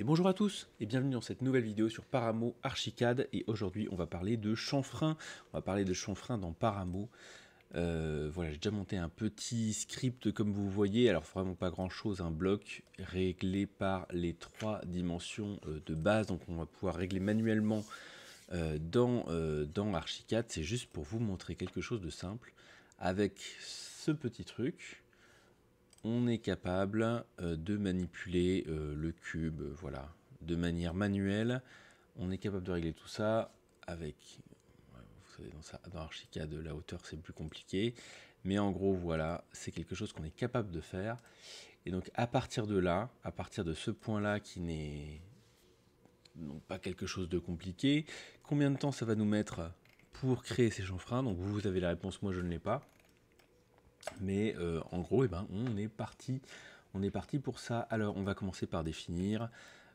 Et bonjour à tous et bienvenue dans cette nouvelle vidéo sur Paramo Archicad. Et aujourd'hui on va parler de chanfrein. On va parler de chanfrein dans Paramo. Voilà, j'ai déjà monté un petit script comme vous voyez. Alors vraiment pas grand chose, un bloc réglé par les trois dimensions de base. Donc on va pouvoir régler manuellement dans Archicad. C'est juste pour vous montrer quelque chose de simple. Avec ce petit truc, on est capable de manipuler le cube, voilà, de manière manuelle. On est capable de régler tout ça avec, vous savez, dans Archicad, la hauteur c'est plus compliqué, mais en gros voilà, c'est quelque chose qu'on est capable de faire. Et donc à partir de là, à partir de ce point-là qui n'est donc pas quelque chose de compliqué, combien de temps ça va nous mettre pour créer ces chanfreins? Donc vous avez la réponse, moi je ne l'ai pas. Mais en gros, eh ben, on est parti pour ça. Alors, on va commencer par définir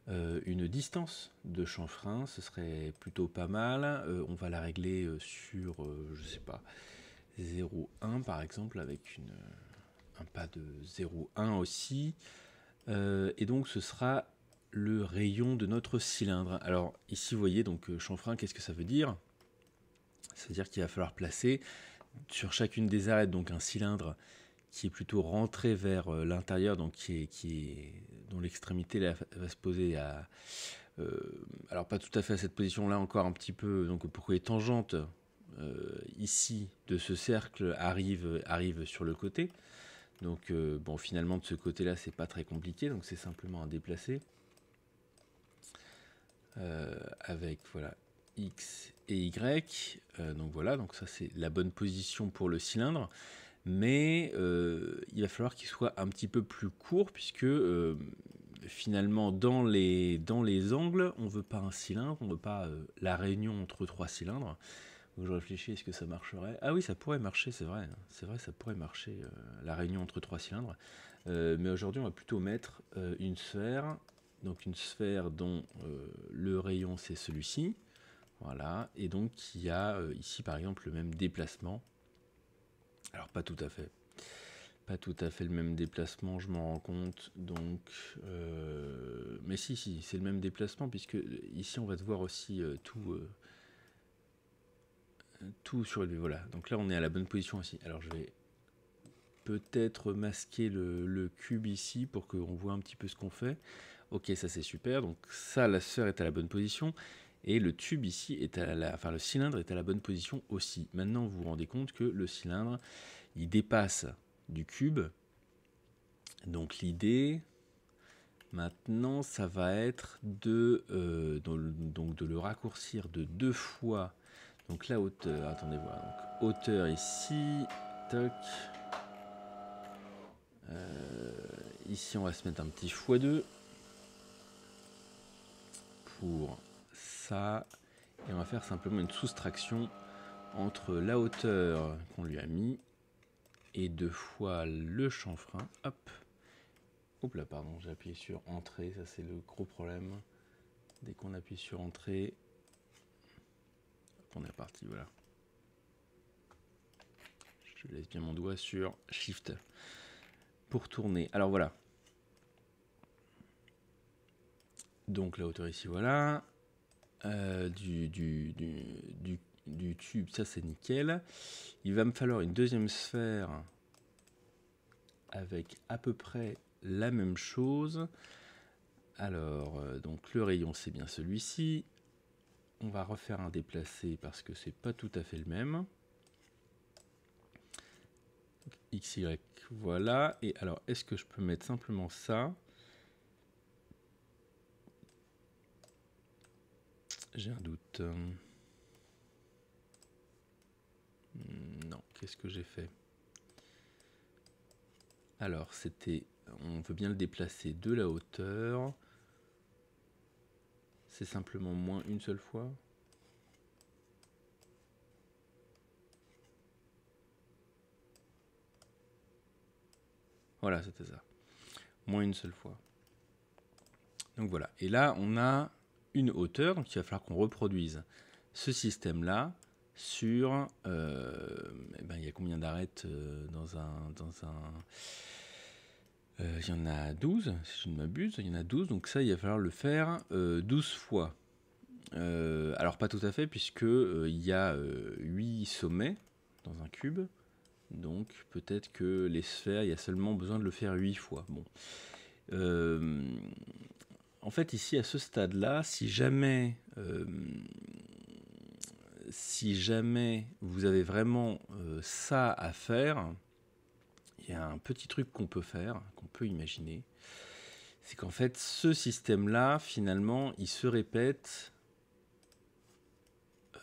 une distance de chanfrein. Ce serait plutôt pas mal. On va la régler sur, je sais pas, 0,1 par exemple, avec un pas de 0,1 aussi. Et donc, ce sera le rayon de notre cylindre. Alors, ici, vous voyez, donc chanfrein, qu'est-ce que ça veut dire? Ça veut dire qu'il va falloir placer sur chacune des arêtes, donc un cylindre qui est plutôt rentré vers l'intérieur, donc dont l'extrémité va se poser à, alors pas tout à fait à cette position-là, encore un petit peu, donc pour que les tangentes ici de ce cercle arrivent sur le côté. Donc bon, finalement de ce côté-là, c'est pas très compliqué, donc c'est simplement à déplacer avec voilà X et Y. Donc voilà, donc ça c'est la bonne position pour le cylindre. Mais il va falloir qu'il soit un petit peu plus court puisque finalement dans les angles on veut pas un cylindre, on veut pas la réunion entre trois cylindres. Donc je réfléchis, est-ce que ça marcherait? Ah oui, ça pourrait marcher, c'est vrai, ça pourrait marcher, la réunion entre trois cylindres. Mais aujourd'hui on va plutôt mettre une sphère, donc une sphère dont le rayon c'est celui-ci, voilà, et donc qui a ici par exemple le même déplacement. Alors pas tout à fait. Pas tout à fait le même déplacement, je m'en rends compte. Donc, mais si, c'est le même déplacement, puisque ici on va devoir aussi tout surélever. Voilà, donc là on est à la bonne position aussi. Alors je vais peut-être masquer le cube ici pour qu'on voit un petit peu ce qu'on fait. Ok, ça c'est super. Donc ça, la sphère est à la bonne position. Et le tube ici est enfin le cylindre est à la bonne position aussi. Maintenant, vous vous rendez compte que le cylindre, il dépasse du cube. Donc l'idée, maintenant, ça va être donc de le raccourcir de 2 fois. Donc la hauteur, attendez voir. Donc hauteur ici, toc. Ici, on va se mettre un petit x2 pour ça. Et on va faire simplement une soustraction entre la hauteur qu'on lui a mis et 2 fois le chanfrein. Hop. Hop là, pardon, j'ai appuyé sur entrée, ça c'est le gros problème. Dès qu'on appuie sur entrée, on est parti, voilà. Je laisse bien mon doigt sur Shift pour tourner. Alors voilà. Donc la hauteur ici, voilà. Du tube, ça c'est nickel. Il va me falloir une deuxième sphère avec à peu près la même chose. Alors, donc le rayon c'est bien celui-ci. On va refaire un déplacé parce que c'est pas tout à fait le même. XY, voilà. Et alors, est-ce que je peux mettre simplement ça? J'ai un doute. Non, qu'est-ce que j'ai fait? Alors, c'était... On veut bien le déplacer de la hauteur. C'est simplement moins une seule fois. Voilà, c'était ça. Moins une seule fois. Donc voilà. Et là, on a une hauteur. Donc il va falloir qu'on reproduise ce système-là sur... il y a combien d'arêtes dans un Il y en a 12, si je ne m'abuse, il y en a 12, donc ça, il va falloir le faire 12 fois. Alors pas tout à fait, puisque il y a 8 sommets dans un cube, donc peut-être que les sphères, il y a seulement besoin de le faire 8 fois. Bon. En fait, ici, à ce stade-là, si jamais vous avez vraiment ça à faire, il y a un petit truc qu'on peut faire, qu'on peut imaginer, c'est qu'en fait, ce système-là, finalement, il se répète,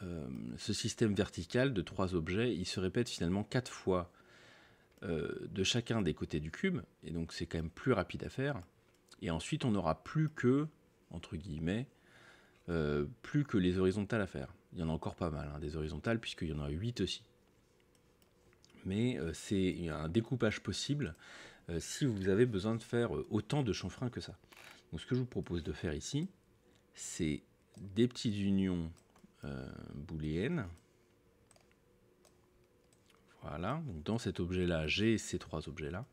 ce système vertical de 3 objets, il se répète finalement 4 fois de chacun des côtés du cube, et donc c'est quand même plus rapide à faire. Et ensuite, on n'aura plus que, entre guillemets, plus que les horizontales à faire. Il y en a encore pas mal, hein, des horizontales, puisqu'il y en a 8 aussi. Mais c'est un découpage possible si vous avez besoin de faire autant de chanfreins que ça. Donc ce que je vous propose de faire ici, c'est des petites unions booléennes. Voilà, donc dans cet objet-là, j'ai ces 3 objets-là.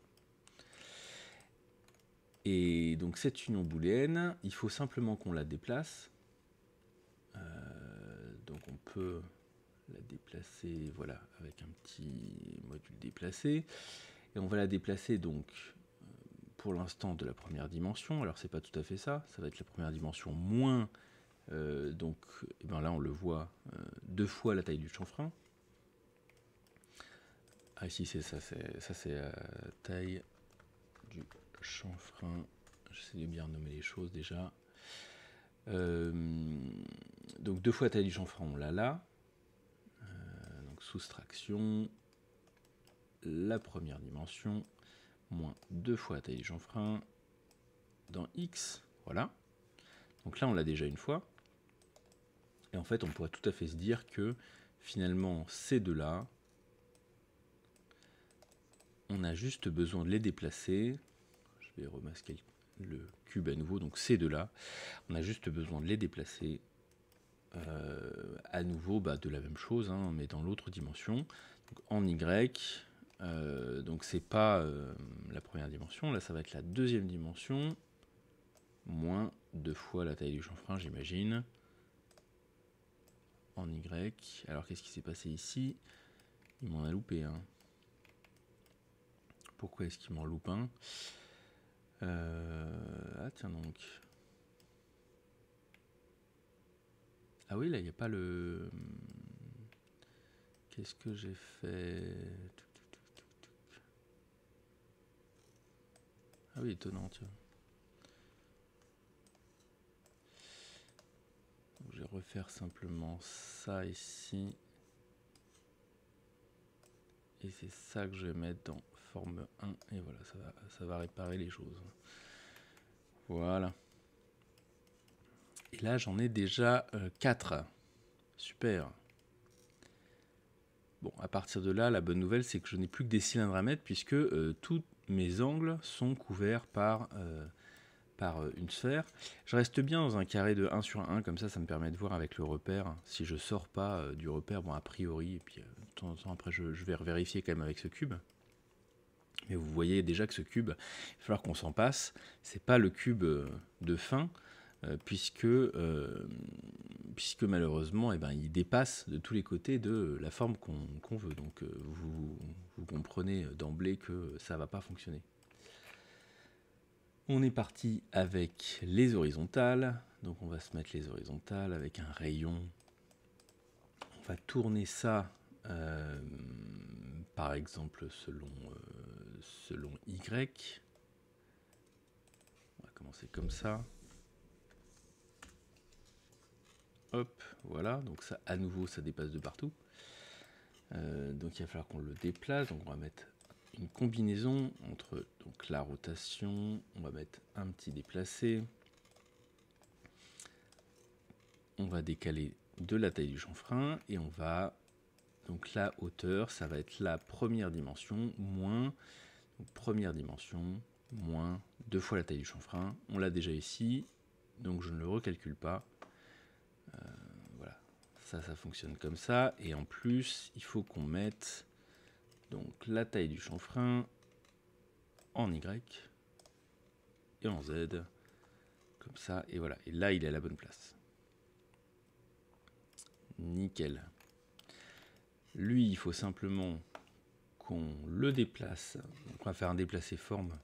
Et donc cette union booléenne, il faut simplement qu'on la déplace. Donc on peut la déplacer, voilà, avec un petit module déplacé. Et on va la déplacer donc pour l'instant de la première dimension. Alors c'est pas tout à fait ça, ça va être la première dimension moins, donc et ben là on le voit 2 fois la taille du chanfrein. Ah ici c'est ça, c'est la taille du chanfrein. J'essaie de bien nommer les choses déjà. Donc 2 fois la taille du chanfrein, on l'a là. Donc soustraction, la première dimension, moins 2 fois la taille du chanfrein dans X, voilà. Donc là on l'a déjà une fois. Et en fait on pourrait tout à fait se dire que finalement ces deux-là, on a juste besoin de les déplacer. Je vais remasquer le cube à nouveau, donc ces deux-là, on a juste besoin de les déplacer à nouveau de la même chose, hein, mais dans l'autre dimension. Donc, en Y, donc c'est pas la première dimension, là ça va être la deuxième dimension, moins 2 fois la taille du chanfrein, j'imagine. En Y, alors qu'est-ce qui s'est passé ici? Il m'en a loupé un. Pourquoi est-ce qu'il m'en loupe un? Ah tiens donc. Ah oui, là, il n'y a pas le... Qu'est-ce que j'ai fait? Ah oui, étonnant, tiens. Donc, je vais refaire simplement ça ici. Et c'est ça que je vais mettre dans forme 1. Et voilà, ça va réparer les choses. Voilà. Et là, j'en ai déjà 4. Super. Bon, à partir de là, la bonne nouvelle, c'est que je n'ai plus que des cylindres à mettre, puisque tous mes angles sont couverts par une sphère. Je reste bien dans un carré de 1 sur 1, comme ça me permet de voir avec le repère, si je sors pas du repère, bon a priori, et puis de temps en temps après je vais vérifier quand même avec ce cube. Mais vous voyez déjà que ce cube, il va falloir qu'on s'en passe. C'est pas le cube de fin, puisque malheureusement, il dépasse de tous les côtés de la forme qu'on veut. Donc vous comprenez d'emblée que ça va pas fonctionner. On est parti avec les horizontales. Donc on va se mettre les horizontales avec un rayon. On va tourner ça, par exemple, selon Y. On va commencer comme ça. Hop, voilà. Donc ça, à nouveau, ça dépasse de partout. Donc il va falloir qu'on le déplace. Donc on va mettre une combinaison entre donc, la rotation. On va mettre un petit déplacé. On va décaler de la taille du chanfrein et on va, donc la hauteur, ça va être la première dimension moins, donc première dimension moins 2 fois la taille du chanfrein. On l'a déjà ici, donc je ne le recalcule pas. Voilà, ça fonctionne comme ça. Et en plus, il faut qu'on mette donc la taille du chanfrein en Y. et en Z, comme ça, et voilà. Et là, il est à la bonne place. Nickel. Lui, il faut simplement qu'on le déplace. Donc on va faire un déplacé forme.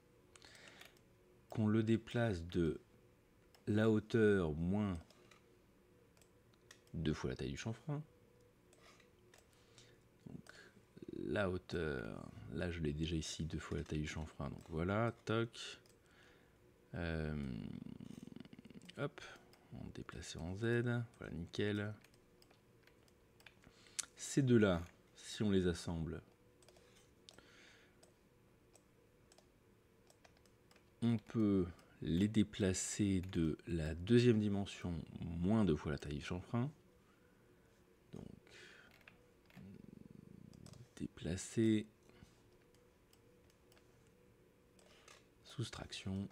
Qu'on le déplace de la hauteur moins 2 fois la taille du chanfrein. Donc la hauteur, là je l'ai déjà ici, 2 fois la taille du chanfrein. Donc voilà, toc. Hop, on déplace en Z. Voilà, nickel. Ces deux-là, si on les assemble, on peut les déplacer de la deuxième dimension moins 2 fois la taille du chanfrein. Donc, déplacer, soustraction,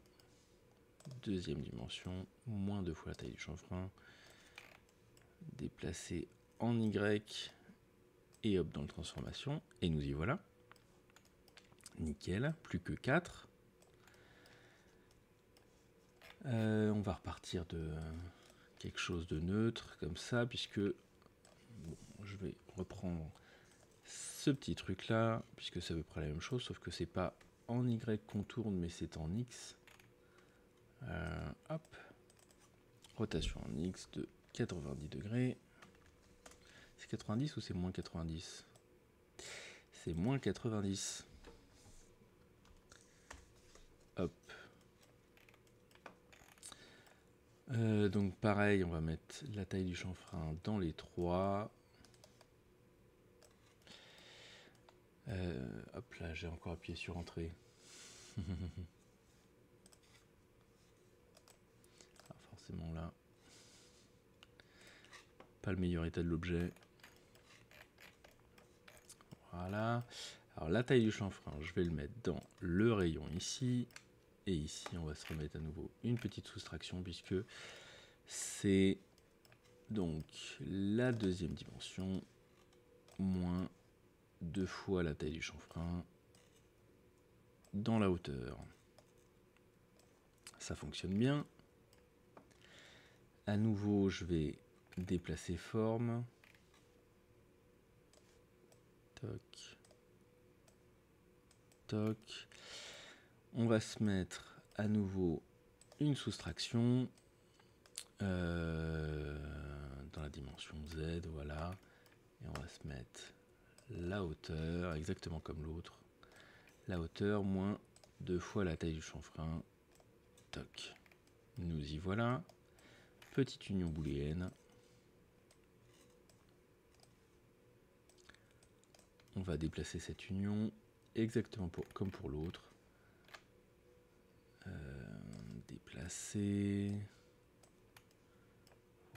deuxième dimension, moins 2 fois la taille du chanfrein, déplacer en Y, et hop dans le transformation, et nous y voilà. Nickel, plus que 4. On va repartir de quelque chose de neutre, comme ça, puisque bon, je vais reprendre ce petit truc là, puisque c'est à peu près la même chose, sauf que c'est pas en Y qu'on tourne, mais c'est en X. Hop, rotation en X de 90 degrés. C'est 90 ou c'est moins 90? C'est moins 90. Hop. Donc pareil, on va mettre la taille du chanfrein dans les 3. Hop là, j'ai encore appuyé sur entrée. Ah, forcément là, pas le meilleur état de l'objet. Voilà. Alors la taille du chanfrein, je vais le mettre dans le rayon ici. Et ici, on va se remettre à nouveau une petite soustraction puisque c'est donc la deuxième dimension moins 2 fois la taille du chanfrein dans la hauteur. Ça fonctionne bien. À nouveau, je vais déplacer forme. Toc. Toc. On va se mettre à nouveau une soustraction dans la dimension Z, voilà. Et on va se mettre la hauteur, exactement comme l'autre. La hauteur moins 2 fois la taille du chanfrein. Toc. Nous y voilà. Petite union booléenne. On va déplacer cette union exactement comme pour l'autre. Déplacer.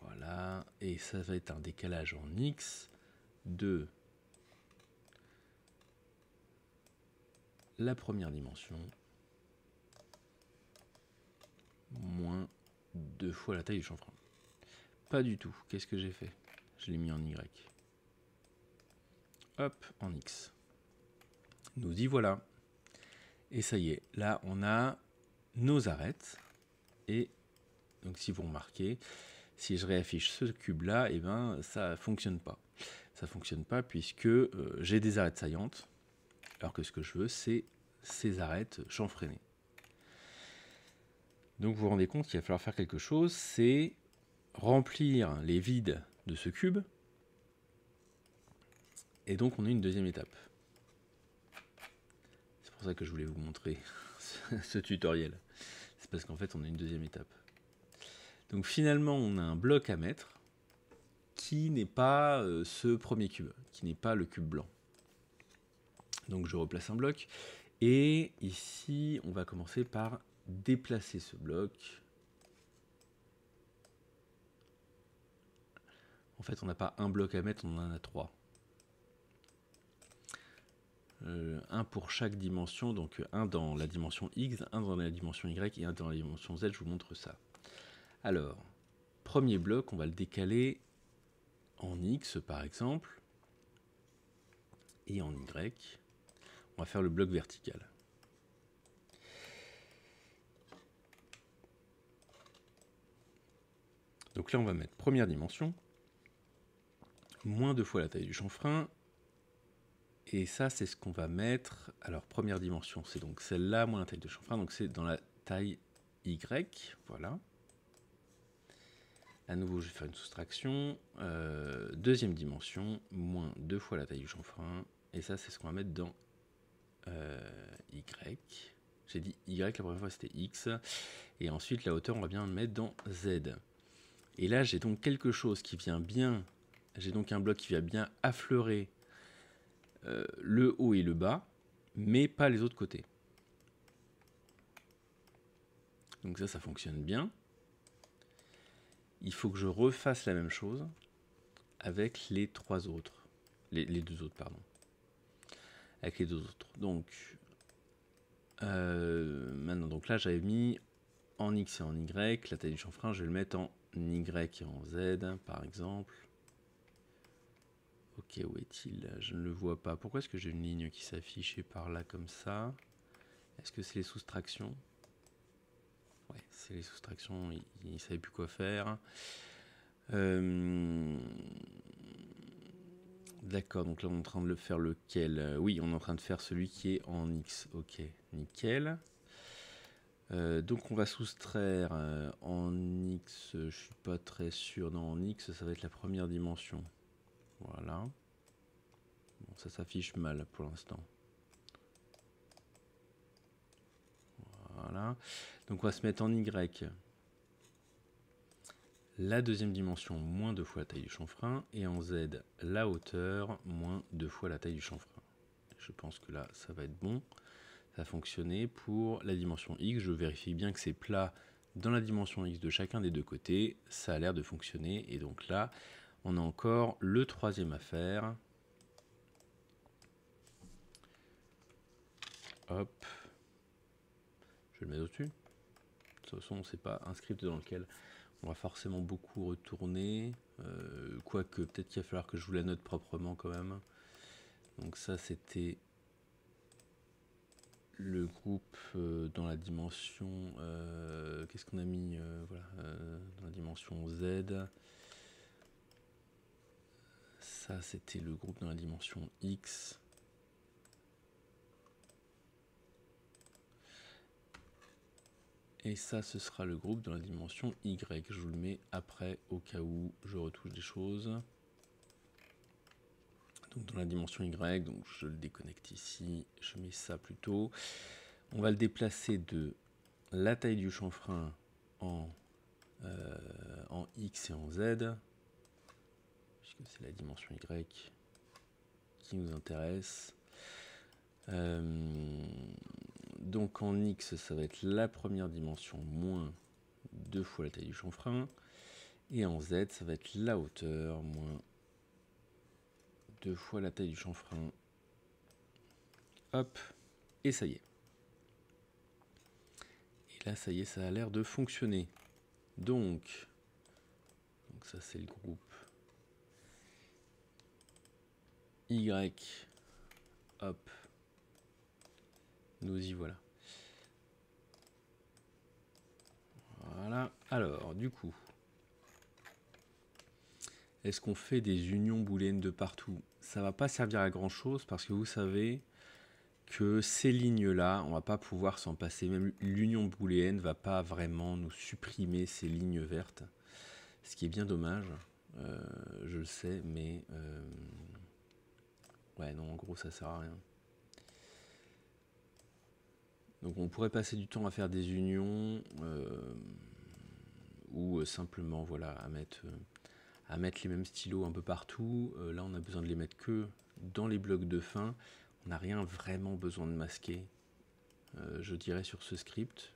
Voilà. Et ça va être un décalage en X de la première dimension moins 2 fois la taille du chanfrein. Pas du tout. Qu'est-ce que j'ai fait? Je l'ai mis en Y. Hop, en X. Nous y voilà. Et ça y est, là on a nos arêtes. Et donc si vous remarquez, si je réaffiche ce cube là, et ben ça fonctionne pas. Ça fonctionne pas puisque j'ai des arêtes saillantes, alors que ce que je veux c'est ces arêtes chanfreinées. Donc vous vous rendez compte qu'il va falloir faire quelque chose, c'est remplir les vides de ce cube. Et donc on a une deuxième étape. C'est pour ça que je voulais vous montrer ce tutoriel. C'est parce qu'en fait on a une deuxième étape. Donc finalement on a un bloc à mettre qui n'est pas ce premier cube, qui n'est pas le cube blanc. Donc je replace un bloc. Et ici on va commencer par déplacer ce bloc. En fait on n'a pas un bloc à mettre, on en a 3. Un pour chaque dimension, donc un dans la dimension X, un dans la dimension Y et un dans la dimension Z, je vous montre ça. Alors, premier bloc, on va le décaler en X par exemple, et en Y, on va faire le bloc vertical. Donc là, on va mettre première dimension, moins 2 fois la taille du chanfrein. Et ça, c'est ce qu'on va mettre. Alors, première dimension, c'est donc celle-là, moins la taille de chanfrein. Donc, c'est dans la taille Y. Voilà. À nouveau, je vais faire une soustraction. Deuxième dimension, moins 2 fois la taille du chanfrein. Et ça, c'est ce qu'on va mettre dans Y. J'ai dit Y, la première fois, c'était X. Et ensuite, la hauteur, on va bien le mettre dans Z. Et là, j'ai donc quelque chose qui vient bien... J'ai donc un bloc qui vient bien affleurer le haut et le bas, mais pas les autres côtés. Donc ça fonctionne bien. Il faut que je refasse la même chose avec les trois autres. Les deux autres, pardon. Avec les deux autres. Donc, maintenant, donc là, j'avais mis en X et en Y. La taille du chanfrein, je vais le mettre en Y et en Z, par exemple. Ok, où est-il? Je ne le vois pas. Pourquoi est-ce que j'ai une ligne qui s'affiche par là comme ça? Est-ce que c'est les soustractions? Ouais, c'est les soustractions, il ne savait plus quoi faire. D'accord, donc là on est en train de le faire lequel? Oui, on est en train de faire celui qui est en X. Ok, nickel. Donc on va soustraire en X, je suis pas très sûr. Non, en X, ça va être la première dimension. Voilà. Bon, ça s'affiche mal pour l'instant. Voilà. Donc on va se mettre en Y. La deuxième dimension, moins 2 fois la taille du chanfrein. Et en Z, la hauteur, moins 2 fois la taille du chanfrein. Je pense que là, ça va être bon. Ça a fonctionné. Pour la dimension X, je vérifie bien que c'est plat dans la dimension X de chacun des deux côtés. Ça a l'air de fonctionner. Et donc là, on a encore le troisième à faire. Hop. Je vais le mettre au-dessus. De toute façon, c'est pas un script dans lequel on va forcément beaucoup retourner. Quoique, peut-être qu'il va falloir que je vous la note proprement quand même. Donc ça, c'était le groupe dans la dimension... Qu'est-ce qu'on a mis voilà, dans la dimension Z. Ça, c'était le groupe dans la dimension X. Et ça, ce sera le groupe dans la dimension Y. Je vous le mets après, au cas où je retouche des choses. Donc dans la dimension Y, donc je le déconnecte ici. Je mets ça plutôt. On va le déplacer de la taille du chanfrein en X et en Z. Puisque c'est la dimension Y qui nous intéresse. Donc en X, ça va être la première dimension moins 2 fois la taille du chanfrein. Et en Z, ça va être la hauteur moins 2 fois la taille du chanfrein. Hop, et ça y est. Et là, ça y est, ça a l'air de fonctionner. Donc ça c'est le groupe Y. Hop. Nous y voilà. Voilà. Alors, du coup, est-ce qu'on fait des unions booléennes de partout? Ça va pas servir à grand chose parce que vous savez que ces lignes-là, on va pas pouvoir s'en passer. Même l'union booléenne va pas vraiment nous supprimer ces lignes vertes. Ce qui est bien dommage. Je le sais, mais... ouais, non, en gros, ça sert à rien. Donc on pourrait passer du temps à faire des unions ou simplement voilà, à mettre les mêmes stylos un peu partout. Là on a besoin de les mettre que dans les blocs de fin. On n'a rien vraiment besoin de masquer, je dirais, sur ce script.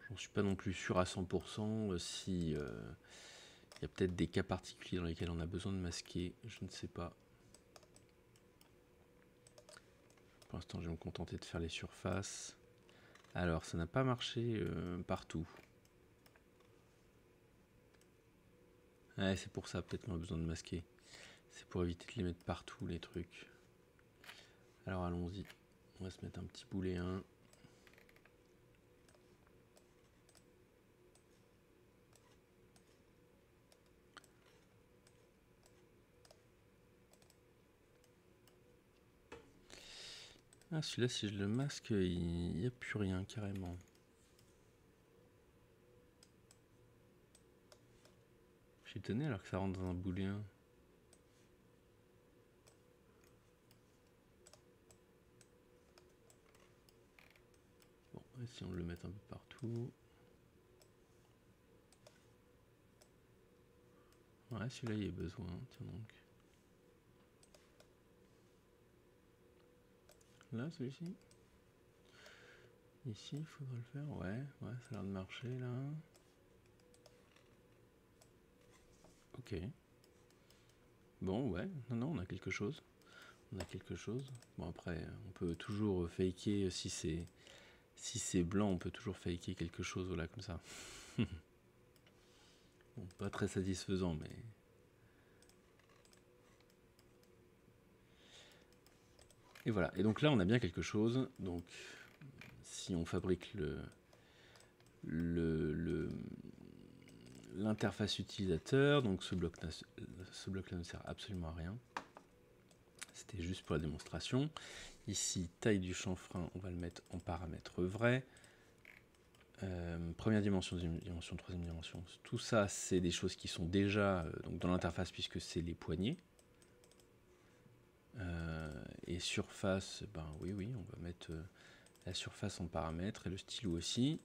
J'en suis pas non plus sûr à 100% si... il y a peut-être des cas particuliers dans lesquels on a besoin de masquer, je ne sais pas. Pour l'instant, je vais me contenter de faire les surfaces. Alors, ça n'a pas marché partout. Ouais, c'est pour ça, peut-être qu'on a besoin de masquer. C'est pour éviter de les mettre partout, les trucs. Alors, allons-y. On va se mettre un petit booléen. Ah, celui-là, si je le masque, il n'y a plus rien, carrément. Je suis étonné alors que ça rentre dans un booléen. Bon, et si on le met un peu partout. Ouais, celui-là, il y a besoin, tiens donc. Là, celui-ci. Ici, il faudra le faire. Ouais, ça a l'air de marcher, là. Ok. Bon, ouais, non, on a quelque chose. On a quelque chose. Bon, après, on peut toujours faker si c'est blanc, on peut toujours faker quelque chose, voilà, comme ça. Bon, pas très satisfaisant, mais... Et voilà. Et donc là, on a bien quelque chose. Donc, si on fabrique l'interface utilisateur, donc ce bloc-là ne sert absolument à rien. C'était juste pour la démonstration. Ici, taille du chanfrein, on va le mettre en paramètre vrai. Première dimension, deuxième dimension, troisième dimension. Tout ça, c'est des choses qui sont déjà donc dans l'interface puisque c'est les poignées. Et surface, ben oui, on va mettre la surface en paramètre et le stylo aussi.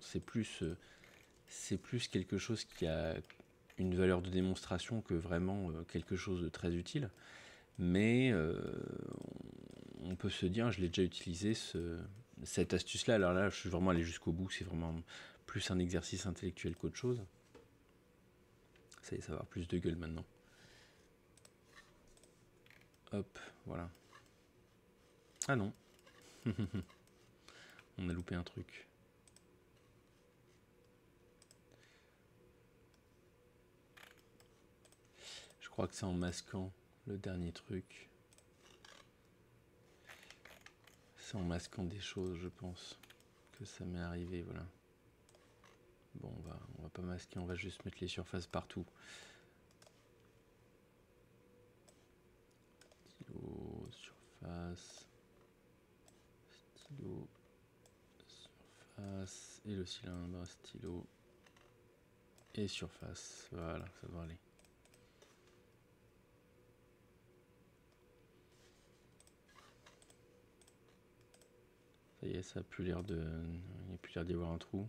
C'est plus quelque chose qui a une valeur de démonstration que vraiment quelque chose de très utile. Mais on peut se dire, je l'ai déjà utilisé, cette astuce-là. Alors là, je suis vraiment allé jusqu'au bout. C'est vraiment plus un exercice intellectuel qu'autre chose. Ça y est, ça va avoir plus de gueule maintenant. Hop, voilà. Ah non. On a loupé un truc. Je crois que c'est en masquant le dernier truc. C'est en masquant des choses, je pense, que ça m'est arrivé, voilà. Bon, on va pas masquer, on va juste mettre les surfaces partout. Stylo, surface, stylo, surface, et le cylindre, stylo, et surface. Voilà, ça devrait aller. Ça y est, ça a plus l'air de... Il n'y a plus l'air d'y avoir un trou.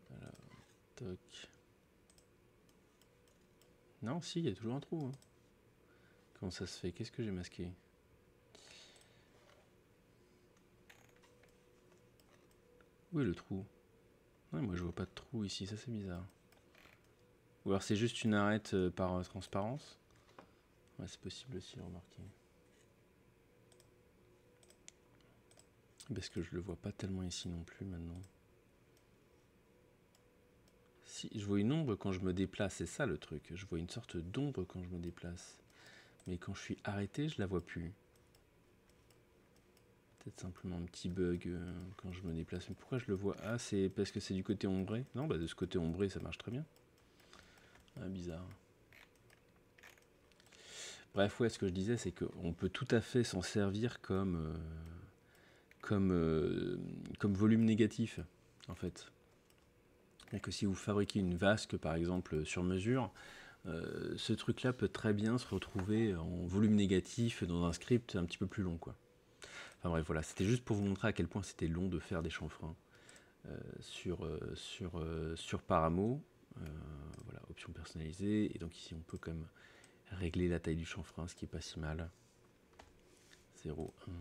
Voilà, toc. Non, si, il y a toujours un trou. Hein. Comment ça se fait? Qu'est-ce que j'ai masqué? Où est le trou? Ouais, moi je vois pas de trou ici, ça c'est bizarre. Ou alors c'est juste une arête par transparence. Ouais, c'est possible aussi, remarquez. Parce que je le vois pas tellement ici non plus maintenant. Si, je vois une ombre quand je me déplace, c'est ça le truc. Je vois une sorte d'ombre quand je me déplace. Mais quand je suis arrêté, je la vois plus. Peut-être simplement un petit bug quand je me déplace. Mais pourquoi je le vois? Ah, c'est parce que c'est du côté ombré? Non, bah de ce côté ombré, ça marche très bien. Ah, bizarre. Bref, ouais, ce que je disais, c'est qu'on peut tout à fait s'en servir comme volume négatif, en fait. Et que si vous fabriquez une vasque, par exemple, sur mesure, ce truc-là peut très bien se retrouver en volume négatif dans un script un petit peu plus long, quoi. Enfin bref, voilà, c'était juste pour vous montrer à quel point c'était long de faire des chanfreins sur Paramo. Voilà, option personnalisée. Et donc ici, on peut quand même régler la taille du chanfrein, ce qui est pas si mal. 0, 1,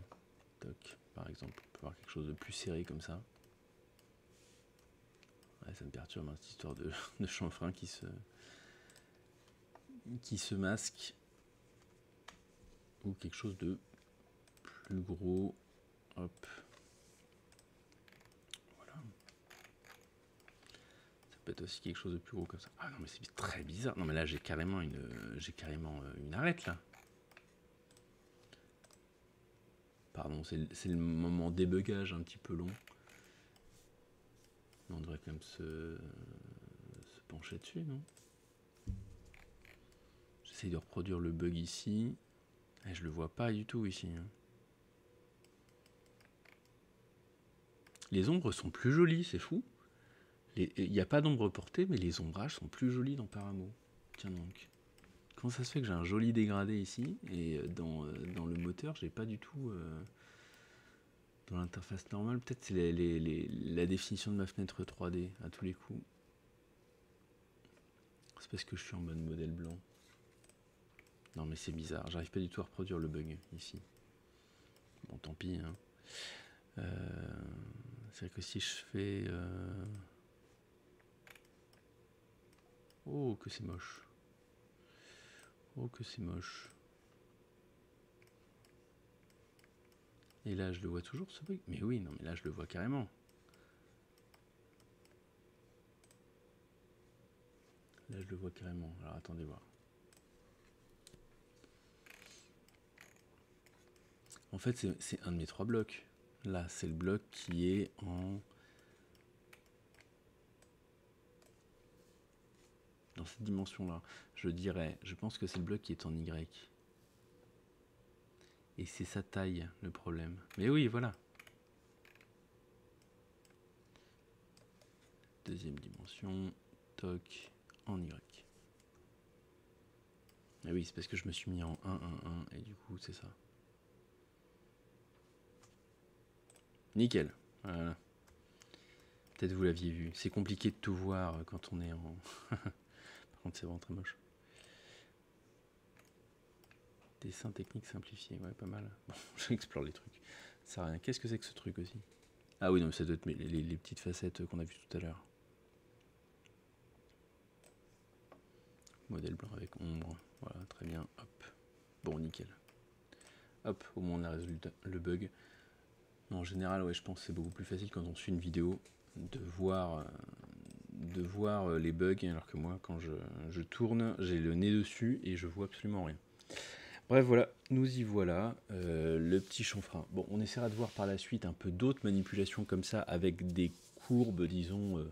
toc, par exemple. On peut avoir quelque chose de plus serré comme ça. Ouais, ça me perturbe, hein, cette histoire de chanfrein qui se masque. Ou quelque chose de plus gros. Hop. Voilà. Ça peut être aussi quelque chose de plus gros comme ça. Ah non, mais c'est très bizarre. Non, mais là, j'ai carrément une arête, là. Pardon, c'est le moment débugage un petit peu long. On devrait quand même se pencher dessus, non? J'essaye de reproduire le bug ici. Et je le vois pas du tout ici. Hein. Les ombres sont plus jolies, c'est fou. Il n'y a pas d'ombre portée, mais les ombrages sont plus jolis dans Paramo. Tiens donc. Comment ça se fait que j'ai un joli dégradé ici, et dans le moteur, j'ai pas du tout... dans l'interface normale, peut-être c'est la définition de ma fenêtre 3D à tous les coups. C'est parce que je suis en mode modèle blanc. Non mais c'est bizarre, j'arrive pas du tout à reproduire le bug ici. Bon tant pis hein. C'est vrai que si je fais... Oh que c'est moche. Oh que c'est moche. Et là je le vois toujours ce bug. Mais oui, non mais là je le vois carrément. Là je le vois carrément. Alors attendez voir. En fait c'est un de mes 3 blocs. Là c'est le bloc qui est en... dans cette dimension là. Je dirais, je pense que c'est le bloc qui est en Y. Et c'est sa taille le problème. Mais oui, voilà. Deuxième dimension, toc, en Y. Et oui, c'est parce que je me suis mis en 1, 1, 1, et du coup, c'est ça. Nickel. Voilà. Peut-être vous l'aviez vu. C'est compliqué de tout voir quand on est en... Par contre, c'est vraiment très moche. Dessin technique simplifié, ouais, pas mal. Bon, j'explore les trucs. Ça sert à rien. Qu'est-ce que c'est que ce truc aussi? Ah oui, non, ça doit être les petites facettes qu'on a vues tout à l'heure. Modèle blanc avec ombre. Voilà, très bien. Hop. Bon, nickel. Hop, au moins on a résolu le bug. Non, en général, ouais, je pense que c'est beaucoup plus facile quand on suit une vidéo de voir les bugs, alors que moi, quand je tourne, j'ai le nez dessus et je vois absolument rien. Bref, voilà, nous y voilà, le petit chanfrein. Bon, on essaiera de voir par la suite un peu d'autres manipulations comme ça, avec des courbes, disons,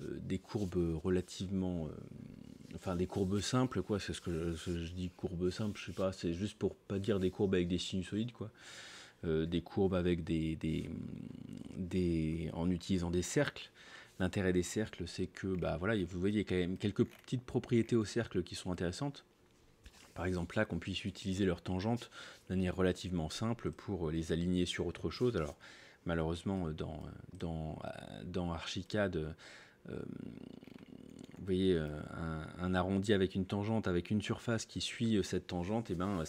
des courbes relativement... enfin, des courbes simples, quoi. C'est ce que je dis, courbes simples, je sais pas, c'est juste pour pas dire des courbes avec des sinusoïdes, quoi. Des courbes avec en utilisant des cercles. L'intérêt des cercles, c'est que, bah voilà, vous voyez, il y a quand même quelques petites propriétés aux cercles qui sont intéressantes. Par exemple, là, qu'on puisse utiliser leurs tangentes de manière relativement simple pour les aligner sur autre chose. Alors, malheureusement, dans Archicad, vous voyez, un arrondi avec une tangente, avec une surface qui suit cette tangente, et ben,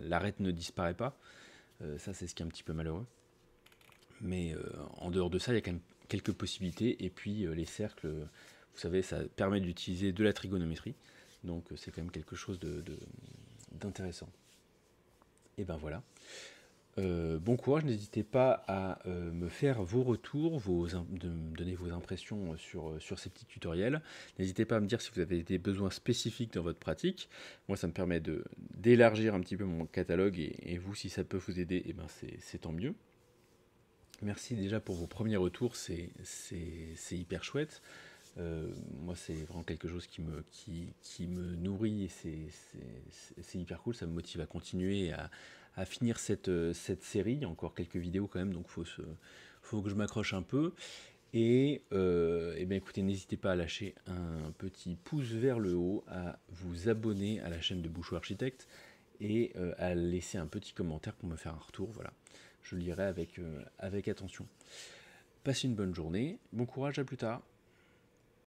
l'arête ne disparaît pas. Ça, c'est ce qui est un petit peu malheureux. Mais en dehors de ça, il y a quand même quelques possibilités. Et puis, les cercles, vous savez, ça permet d'utiliser de la trigonométrie. Donc, c'est quand même quelque chose d'intéressant. Et ben voilà. Bon courage, n'hésitez pas à me faire vos retours, de me donner vos impressions sur ces petits tutoriels. N'hésitez pas à me dire si vous avez des besoins spécifiques dans votre pratique. Moi, ça me permet d'élargir un petit peu mon catalogue, et vous, si ça peut vous aider, et ben c'est tant mieux. Merci déjà pour vos premiers retours, c'est hyper chouette. Moi, c'est vraiment quelque chose qui me nourrit, et c'est hyper cool, ça me motive à continuer, à finir cette série. Il y a encore quelques vidéos quand même, donc faut que je m'accroche un peu. Et bien écoutez, n'hésitez pas à lâcher un petit pouce vers le haut, à vous abonner à la chaîne de Bouchot Architecte, et à laisser un petit commentaire pour me faire un retour. Voilà, je lirai avec attention. Passez une bonne journée, bon courage, à plus tard.